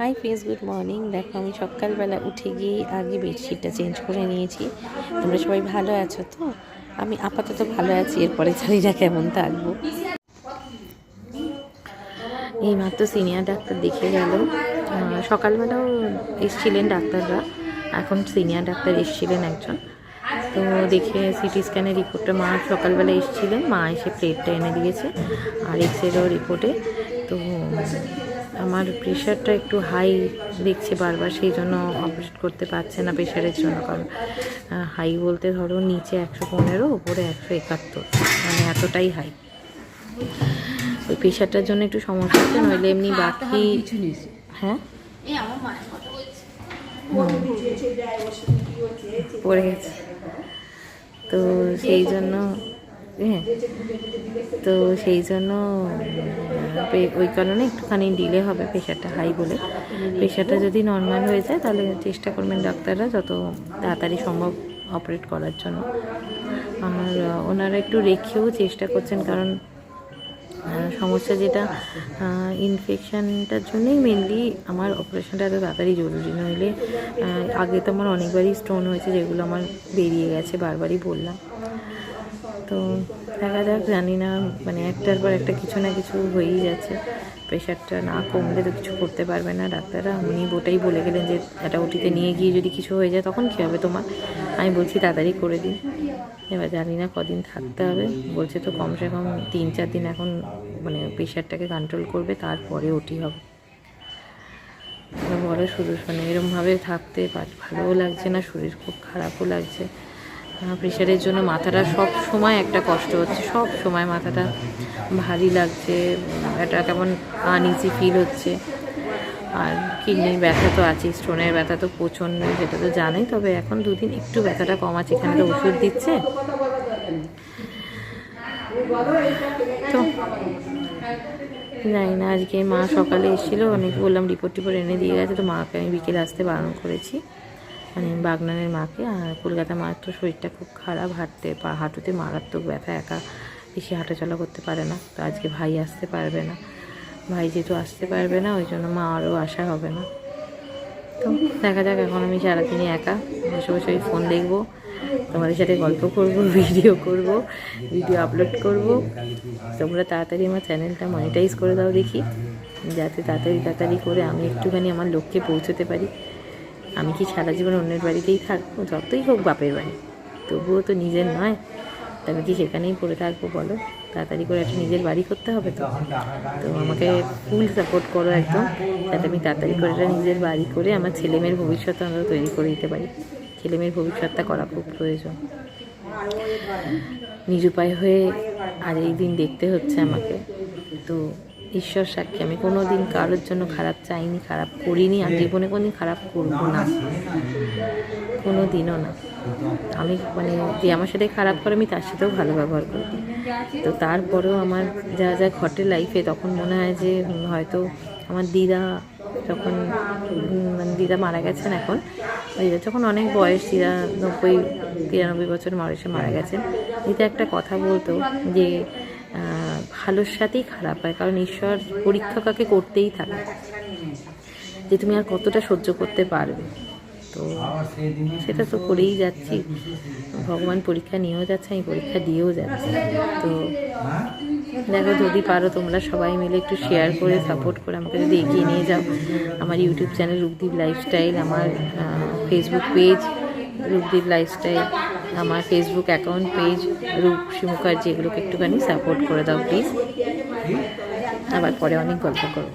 Hi friends, good morning. দেখো আমি সকালবেলা উঠে গিয়ে আগে বেডশিটটা চেঞ্জ করে নিয়েছি। তোমরা সবাই ভালো আছো তো? আমি আপাতত ভালো আছি, এরপরে জানি না কেমন থাকবো। এইমাত্র সিনিয়র ডাক্তার দেখে গেল। সকালবেলাও এসছিলেন ডাক্তাররা, এখন সিনিয়র ডাক্তার এসছিলেন একজন। তো দেখে সিটি স্ক্যানের রিপোর্টটা মা সকালবেলা এসেছিলেন, মা এসে প্লেটটা এনে দিয়েছে আর এক্সরেও রিপোর্টে। তো আমার প্রেশারটা একটু হাই দেখছে বারবার, সেই জন্য অপারেট করতে পারছে না প্রেশারের জন্য। কারণ হাই বলতে ধরো নিচে 115, উপরে 171, মানে এতটাই হাই। ওই প্রেশারটার জন্য একটু সমস্যা হচ্ছে, নইলে এমনি বাকি হ্যাঁ পড়ে গেছে। তো সেই জন্য ওই কারণে একটুখানি ডিলে হবে প্রেশারটা হাই বলে। প্রেশারটা যদি নর্মাল হয়ে যায় তাহলে চেষ্টা করবেন ডাক্তাররা যত তাড়াতাড়ি সম্ভব অপারেট করার জন্য। আর ওনারা একটু রেখেও চেষ্টা করছেন, কারণ সমস্যা যেটা ইনফেকশানটার জন্যই মেনলি আমার অপারেশনটা এত তাড়াতাড়ি জরুরি। নইলে আগে তো আমার অনেকবারই স্টোন হয়েছে, যেগুলো আমার বেরিয়ে গেছে, বারবারই বললাম। তো দেখা যাক, জানি না, মানে একটার পর একটা কিছু না কিছু হয়েই যাচ্ছে। প্রেশারটা না কমলে তো কিছু করতে পারবে না ডাক্তাররা। উনি ওটাই বলে গেলেন যে এটা ওটিতে নিয়ে গিয়ে যদি কিছু হয়ে যায় তখন কী হবে তোমার। আমি বলছি তাড়াতাড়ি করে দিন। এবার জানি না কদিন থাকতে হবে, বলছে তো কমসে কম 3-4 দিন এখন মানে প্রেশারটাকে কন্ট্রোল করবে, তারপরে ওটি হবে। বড় শুধু মানে এরমভাবে থাকতে ভালোও লাগছে না, শরীর খুব খারাপও লাগছে। প্রেশারের জন্য মাথাটা সব সময় একটা কষ্ট হচ্ছে, সব সময় মাথাটা ভারী লাগছে, একটা কেমন আনইজি ফিল হচ্ছে। আর কিডনির ব্যথা তো আছে, স্টোনের ব্যথা তো প্রচণ্ড, সেটা তো জানোই। তবে এখন 2 দিন একটু ব্যথাটা কম আছে, এখানে তো ওষুধ দিচ্ছে। তো জানি না, আজকে মা সকালে এসেছিলো, অনেক বললাম রিপোর্ট এনে দিয়ে গেছে। তো মাকে আমি বিকেলে আসতে বারণ করেছি, মানে বাগনানের মাকে। আর কলকাতা মার তো শরীরটা খুব খারাপ, হাঁটুতে মারাত্মক ব্যথা, একা বেশি হাঁটাচলা করতে পারে না। তো আজকে ভাই আসতে পারবে না, ভাই যেহেতু আসতে পারবে না ওই জন্য মা আরও আসা হবে না। তো দেখা যাক, এখন আমি সারাদিনই একা বসে বসে ওই ফোন দেখবো, তোমাদের সাথে গল্প করব, ভিডিও আপলোড করব। তোমরা তাড়াতাড়ি আমার চ্যানেলটা মনিটাইজ করে দাও দেখি, যাতে তাড়াতাড়ি করে আমি একটুখানি আমার লক্ষ্যে পৌঁছতে পারি। আমি কি সারা জীবন অন্যের বাড়িতেই থাকবো? যতই হোক বাপের বাড়ি, তবুও তো নিজের নয়। আমি কি সেখানেই পড়ে থাকবো বলো? তাড়াতাড়ি করে একটা নিজের বাড়ি করতে হবে। তো আমাকে ফুল সাপোর্ট করো একদম, যাতে আমি তাড়াতাড়ি করে একটা নিজের বাড়ি করে আমার ছেলেমেয়ের ভবিষ্যৎ আমরা তৈরি করে দিতে পারি। ছেলেমেয়ের ভবিষ্যৎটা করা খুব প্রয়োজন। নিরুপায় হয়ে আজ এই দিন দেখতে হচ্ছে আমাকে। তো ঈশ্বর সাক্ষী, আমি কোনো দিন কারোর জন্য খারাপ চাইনি, খারাপ করিনি, আর জীবনে কোনো দিন খারাপ করবো না, কোনো দিনও না। আমি মানে যে আমার সাথে খারাপ করে আমি তার সাথেও ভালো ব্যবহার করি। তো তারপরেও আমার যা যা ঘটে লাইফে, তখন মনে হয় যে হয়তো আমার দিদা যখন মানে দিদা মারা গেছেন, এখন দিদা যখন অনেক বয়স, দিদা 90-93 বছর বয়সে মারা গেছেন। দিদা একটা কথা বলতো যে ভালোর সাথেই খারাপ হয়, কারণ ঈশ্বর পরীক্ষা কাকে করতেই থাকে, যে তুমি আর কতটা সহ্য করতে পারবে। তো সেটা তো করেই যাচ্ছি, ভগবান পরীক্ষা নিয়েও যাচ্ছে, আমি পরীক্ষা দিয়েও যাচ্ছি। তো দেখো, যদি পারো তোমরা সবাই মিলে একটু শেয়ার করে সাপোর্ট করে আমাকে যদি এগিয়ে নিয়ে যাও। আমার ইউটিউব চ্যানেল রূপদীপ লাইফস্টাইল, আমার ফেসবুক পেজ রূপদীপ লাইফস্টাইল, আমার ফেসবুক অ্যাকাউন্ট পেজ রূপসী মুখার্জি, এগুলোকে একটুখানি সাপোর্ট করে দাও প্লিজ। আবার পরে অনেক গল্প করো।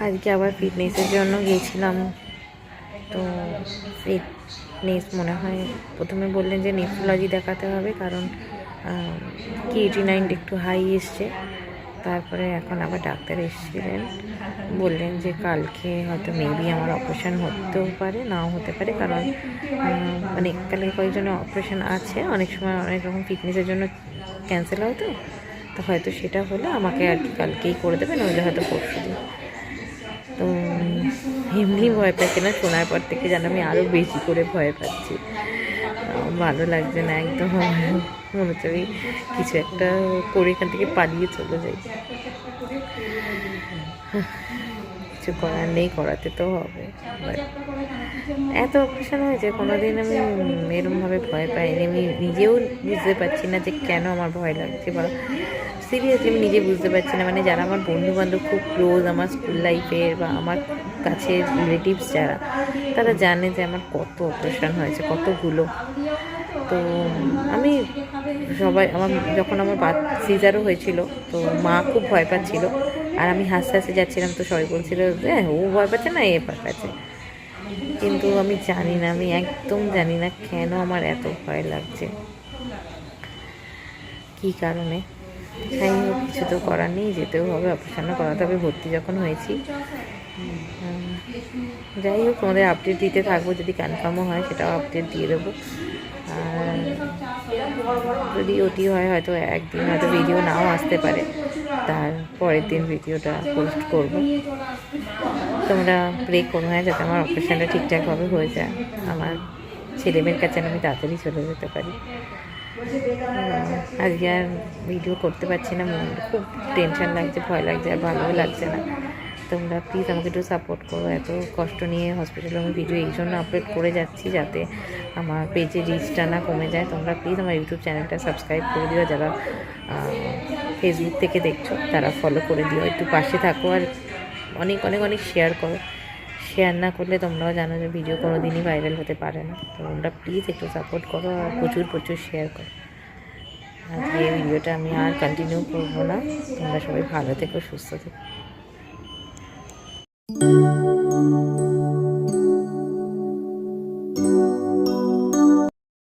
আজকে আবার ফিটনেসের জন্য গিয়েছিলাম। তো ফিটনেস মনে হয় প্রথমে বললেন যে নেফ্রোলজি দেখাতে হবে, কারণ ক্রিয়েটিনাইনটা একটু হাই এসছে। তারপরে এখন আবার ডাক্তার এসেছিলেন, বললেন যে কালকে হয়তো মেবি আমার অপারেশান হতেও পারে, নাও হতে পারে, কারণ মানে কালকে কয়েকজনের অপারেশান আছে। অনেক সময় অনেক রকম ফিটনেসের জন্য ক্যান্সেল হয়, তো হয়তো সেটা হলে আমাকে আর কি কালকেই করে দেবে, নইলে হয়তো পরশু দিন। তো এমনি ভয় পাচ্ছি না, শোনার পর থেকে যেন আমি আরও বেশি করে ভয় পাচ্ছি। ভালো লাগছে না একদম। মনে হচ্ছে আমি কিছু একটা করে এখান থেকে পালিয়ে চলে যাই। কিছু করার নেই, করাতে তো হবে। বাট এত অপারেশন হয়েছে, কোনোদিন আমি এরমভাবে ভয় পাইনি। আমি নিজেও বুঝতে পারছি না যে কেন আমার ভয় লাগছে, বা সিরিয়াসলি আমি নিজে বুঝতে পারছি না। মানে যারা আমার বন্ধুবান্ধব খুব ক্লোজ, আমার স্কুল লাইফের বা আমার কাছের রিলেটিভস যারা, তারা জানে যে আমার কত অপারেশন হয়েছে, কতগুলো। তো আমি যখন আমার সিজারও হয়েছিল, তো মা খুব ভয় পাচ্ছিল, আর আমি হাসতে হাসতে যাচ্ছিলাম। তো সবাই বলছিল ও ভয় পাচ্ছে না, এ ভয় পাচ্ছে। কিন্তু আমি জানি না, আমি একদম জানি না কেন আমার এত ভয় লাগছে, কী কারণে। যাই হোক, কিছু তো করার নেই, যেতেও হবে, অপারেশনও করাতে হবে। ভর্তি যখন হয়েছি, যাই হোক তোমাদের আপডেট দিতে থাকবো, যদি কনফার্মও হয় সেটাও আপডেট দিয়ে দেবো। আর যদি ওটি হয় হয়তো একদিন হয়তো ভিডিও নাও আসতে পারে, তার পরের দিন ভিডিওটা পোস্ট করব। তোমরা প্রে করো যাতে আমার অপারেশনটা ঠিকঠাকভাবে হয়ে যায়, আমার ছেলেমেয়ের কাছে আমি তাড়াতাড়ি চলে যেতে পারি। আজকে আর ভিডিও করতে পারছি না, খুব টেনশন লাগছে, ভয় লাগছে, আর ভালোও লাগছে না। তোমরা প্লিজ আমাকে একটু সাপোর্ট করো। এত কষ্ট নিয়ে হসপিটালে আমি ভিডিও এই জন্য আপলোড করে যাচ্ছি, যাতে আমার পেজে রিচটা না কমে যায়। তোমরা প্লিজ আমার ইউটিউব চ্যানেলটা সাবস্ক্রাইব করে দিও, যারা ফেসবুক থেকে দেখছো তারা ফলো করে দিও, একটু পাশে থাকো, আর অনেক অনেক অনেক শেয়ার করো। শেয়ার না করলে তোমরাও জানো যে ভিডিও কোনো দিনই ভাইরাল হতে পারে না। তো তোমরা প্লিজ একটু সাপোর্ট করো, আর প্রচুর প্রচুর শেয়ার করো। আজকে এই ভিডিওটা আমি আর কন্টিনিউ করবো না। তোমরা সবাই ভালো থেকো, সুস্থ থেকো।